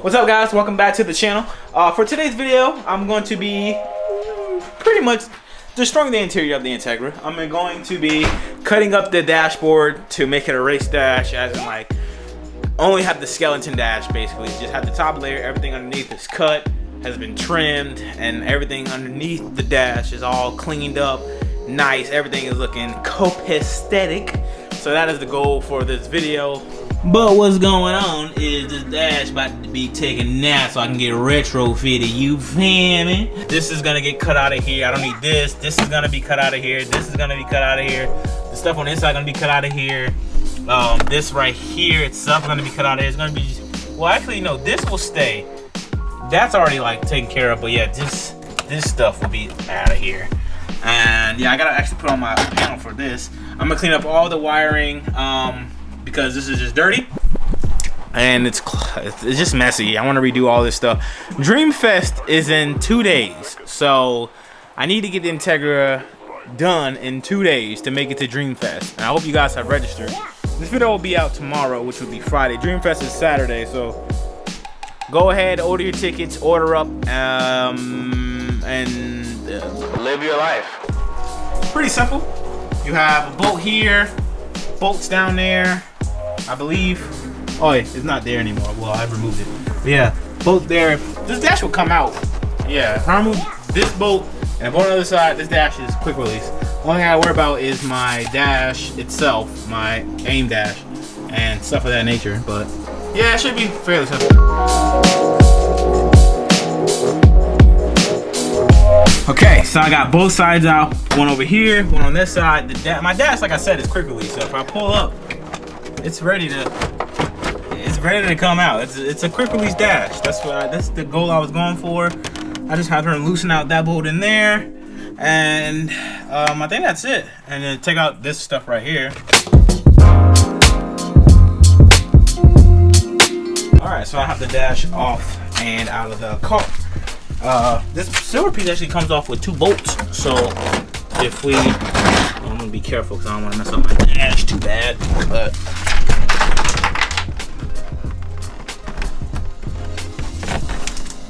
What's up, guys? Welcome back to the channel. For today's video, I'm going to be pretty much destroying the interior of the Integra. I'm going to be cutting up the dashboard to make it a race dash, as in like only have the skeleton dash basically. Just have the top layer, everything underneath is cut, has been trimmed, and everything underneath the dash is all cleaned up, nice. Everything is looking copacetic. So that is the goal for this video. But what's going on is this dash about to be taken now so I can get retrofitted, you feel me? This is gonna get cut out of here. I don't need this. This is gonna be cut out of here. This is gonna be cut out of here. The stuff on this side gonna be cut out of here. This right here itself gonna be cut out of here. It's gonna be, well actually no, this will stay. That's already like taken care of, but yeah, this stuff will be out of here. And yeah, I gotta actually put on my panel for this. I'm gonna clean up all the wiring because this is just dirty and it's just messy. I want to redo all this stuff. Dreamfest is in 2 days, so I need to get the Integra done in 2 days to make it to Dreamfest. And I hope you guys have registered. This video will be out tomorrow, which will be Friday. Dreamfest is Saturday, so go ahead, order your tickets, order up, and live your life. Pretty simple. You have a bolt here, bolts down there, I believe. Oh, yeah, it's not there anymore. Well, I removed it. But yeah, bolt there. This dash will come out. Yeah, if I remove this bolt and bolt on the other side, this dash is quick release. Only thing I worry about is my dash itself, my aim dash, and stuff of that nature. But yeah, it should be fairly simple. Okay, so I got both sides out. One over here, one on this side. My dash, like I said, is quick release. So if I pull up, it's ready to come out. It's a quick release dash. That's the goal I was going for. I just have to loosen out that bolt in there, and I think that's it. And then take out this stuff right here. All right, so I have the dash off and out of the car. This silver piece actually comes off with 2 bolts, so if I'm gonna be careful because I don't want to mess up my dash too bad, but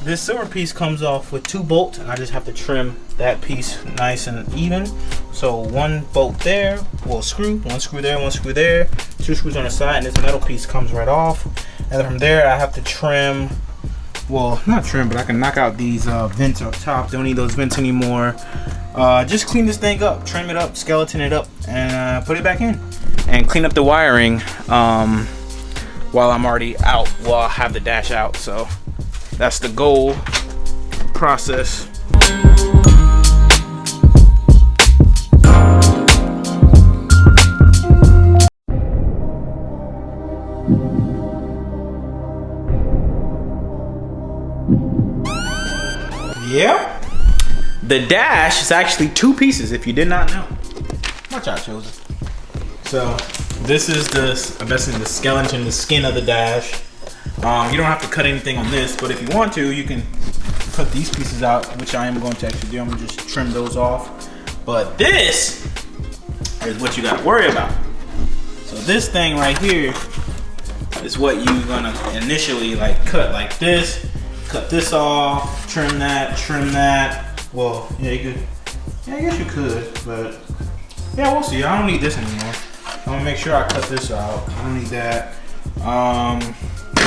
this silver piece comes off with 2 bolts, and I just have to trim that piece nice and even. So 1 bolt there, well, screw, 1 screw there, 1 screw there, 2 screws on the side, and this metal piece comes right off. And then from there, I have to trim. Well, not trim, but I can knock out these vents up top. Don't need those vents anymore. Just clean this thing up, trim it up, skeleton it up, and put it back in. And clean up the wiring while I'm already out, while I have the dash out. So that's the goal process. Yep. The dash is actually 2 pieces, if you did not know. Watch out, Chosen. So this is I'm guessing the skeleton, the skin of the dash. You don't have to cut anything on this, but if you want to, you can cut these pieces out, which I am going to actually do. I'm gonna just trim those off. But this is what you gotta worry about. So this thing right here is what you're gonna initially like cut like this. Cut this off, trim that. Well, yeah, you could. Yeah, I guess you could, but yeah, we'll see. I don't need this anymore. I'm gonna make sure I cut this out. I don't need that.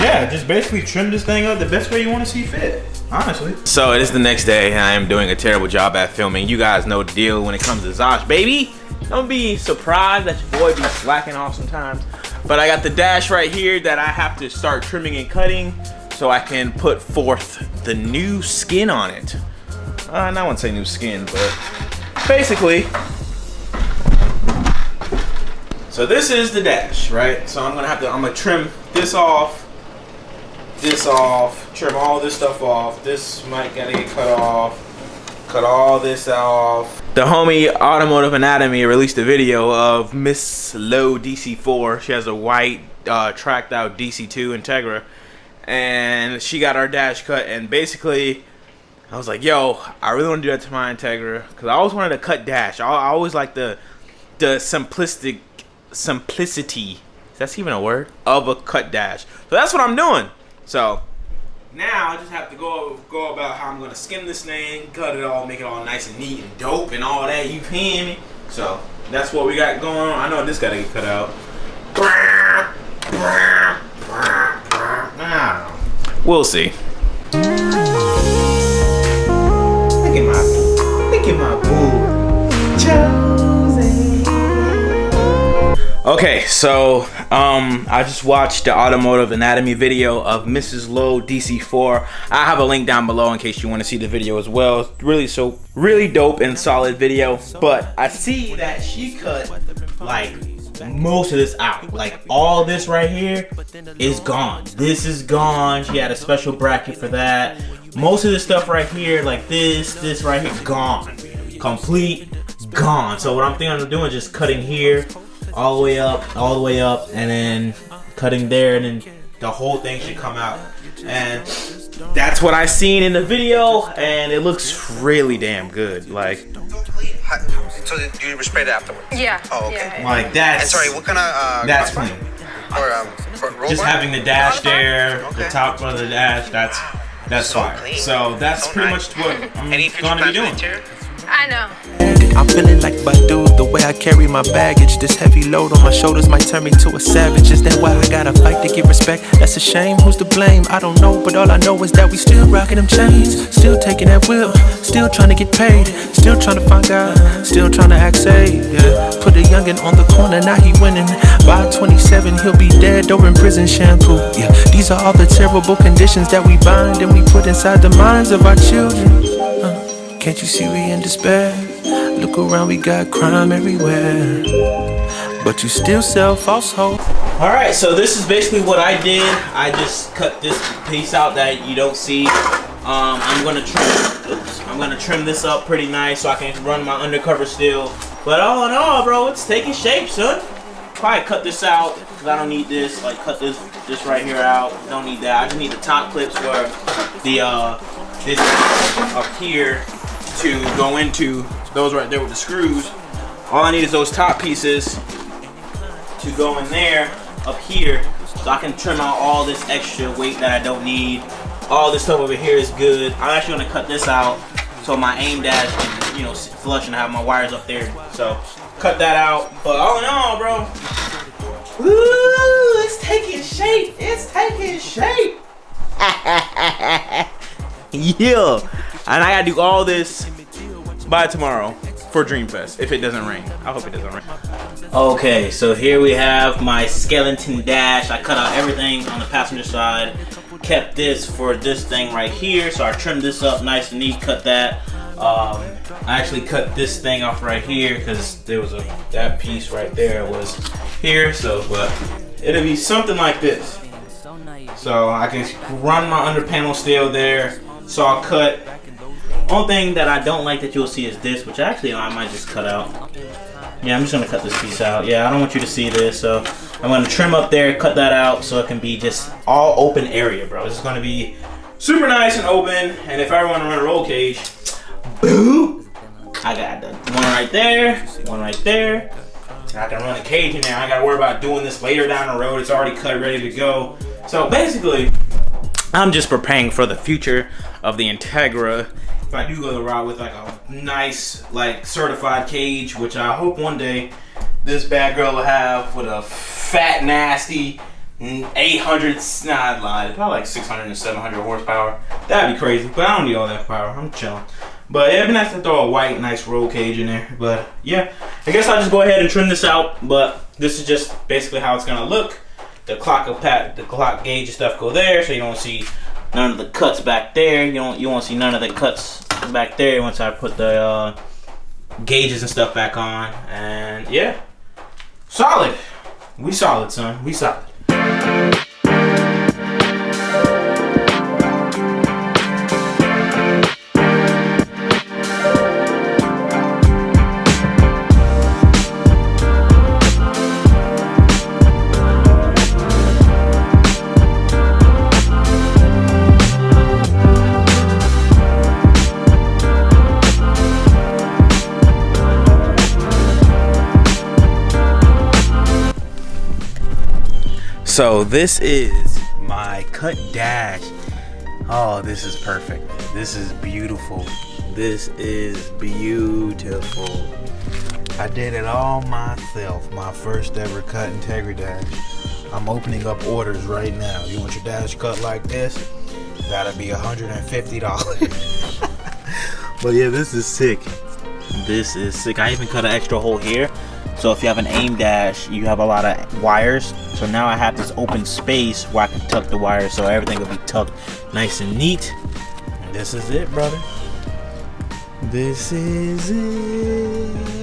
Yeah, just basically trim this thing up the best way you want to see fit, honestly. So it is the next day, and I am doing a terrible job at filming. You guys know the deal when it comes to Zosh, baby. Don't be surprised that your boy be slacking off sometimes. But I got the dash right here that I have to start trimming and cutting, so I can put forth the new skin on it. I wouldn't say new skin, but basically. So this is the dash, right? So I'm gonna trim this off, trim all this stuff off. This might gotta get cut off, cut all this off. The homie Automotive Anatomy released a video of Miss Low DC4. She has a white tracked out DC2 Integra. And she got our dash cut, and basically I was like, yo, I really want to do that to my Integra because I always wanted to cut dash. I always like the simplicity, if that's even a word, of a cut dash. So that's what I'm doing. So Now I just have to go about how I'm gonna skim this thing, cut it all, make it all nice and neat and dope and all that. You feel me? So that's what we got going on. I know this gotta get cut out. We'll see. Look at my boo. Okay, so I just watched the automotive anatomy video of Mrs. Lowe DC4. I have a link down below in case you want to see the video as well. It's really dope and solid video. But I see that she cut like most of this out. Like all this right here is gone. This is gone. She had a special bracket for that. Most of this stuff right here, like this right here, gone. Complete gone. So what I'm thinking of doing is just cutting here all the way up, and then cutting there, and then the whole thing should come out. And that's what I seen in the video, and it looks really damn good. Like, so do you spray it afterwards? Yeah. Oh, okay. Yeah. Like that's. And sorry, what kind of? That's clean. For roll Just bar? having the dash there, Okay. the top of the dash. That's So fire. clean. So that's So pretty nice. much what I'm Any future gonna be plans for the doing. interior? I know. I'm feeling like Badu, the way I carry my baggage. This heavy load on my shoulders might turn me to a savage. Is that why I gotta fight to get respect? That's a shame, who's to blame? I don't know, but all I know is that we still rocking them chains. Still taking that whip, still trying to get paid. Still trying to find God, still trying to act safe. Yeah. Put a youngin' on the corner, now he winning. By 27, he'll be dead or in prison shampoo. Yeah, these are all the terrible conditions that we bind and we put inside the minds of our children. Can't you see we in despair? Look around, we got crime everywhere, but you still sell false hope. All right, so this is basically what I did. I just cut this piece out that you don't see. I'm gonna trim this up pretty nice so I can run my undercover still. But all in all, bro, it's taking shape, son. Probably cut this out because I don't need this. Like cut this right here out. Don't need that. I just need the top clips where the this up here to go into those right there with the screws. All I need is those top pieces to go in there up here so I can trim out all this extra weight that I don't need. All this stuff over here is good. I'm actually gonna cut this out so my aim dash can, you know, sit flush and have my wires up there. So cut that out. But all in all, bro, woo, it's taking shape. It's taking shape. Yeah, and I gotta do all this by tomorrow for Dreamfest if it doesn't rain. I hope it doesn't rain. Okay, so here we have my skeleton dash. I cut out everything on the passenger side, kept this for this thing right here, so I trimmed this up nice and neat, cut that. I actually cut this thing off right here because there was that piece right there was here, so but it'll be something like this. So I can run my under panel still there, saw cut. Only thing that I don't like that you'll see is this, which actually I might just cut out. Yeah, I'm just gonna cut this piece out. Yeah, I don't want you to see this, so I'm gonna trim up there, cut that out so it can be just all open area, bro. It's gonna be super nice and open, and if I want to run a roll cage, boo! I got the one right there, one right there. I can run a cage in there. I gotta worry about doing this later down the road. It's already cut, ready to go. So basically, I'm just preparing for the future of the Integra. If I do go the route with like a nice, like certified cage, which I hope one day this bad girl will have with a fat, nasty 800, nah, I lied, probably like 600 and 700 horsepower. That'd be crazy, but I don't need all that power. I'm chilling. But it'd be nice to throw a white, nice roll cage in there. But yeah, I guess I'll just go ahead and trim this out. But this is just basically how it's gonna look. The clock gauge and stuff go there, so you don't see none of the cuts back there. You won't see none of the cuts back there once I put the gauges and stuff back on. And yeah, solid. We solid, son. We solid. So this is my cut dash. Oh, this is perfect. This is beautiful. This is beautiful. I did it all myself. My first ever cut Integra dash. I'm opening up orders right now. You want your dash cut like this? That'll be $150. But yeah, this is sick. This is sick. I even cut an extra hole here. So if you have an aim dash, you have a lot of wires. So now I have this open space where I can tuck the wires, so everything will be tucked nice and neat. And this is it, brother. This is it.